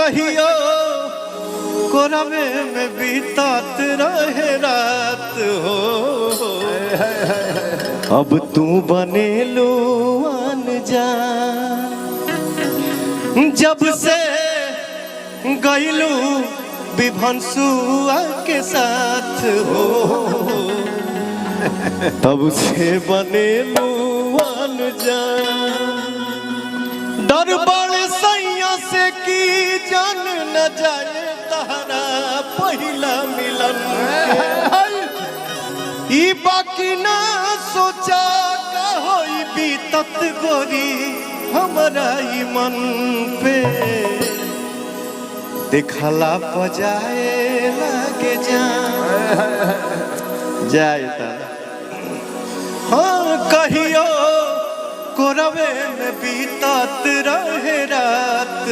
कहियो कोरवे में बीतात रहे रात हो। अब तू बनेलू अनजान जब से गईलू विभंसुआ के साथ हो। तब से बनेलू अनजान डर बड़े सैया से की जान न जाए तहरा पहिला मिलन ई बाकी ना सोचा का होई बीतत गोरी हमरा ई मन पे देखला बजाए लागे जाए हाँ कहियो कोरवे में बीतत रहे रात।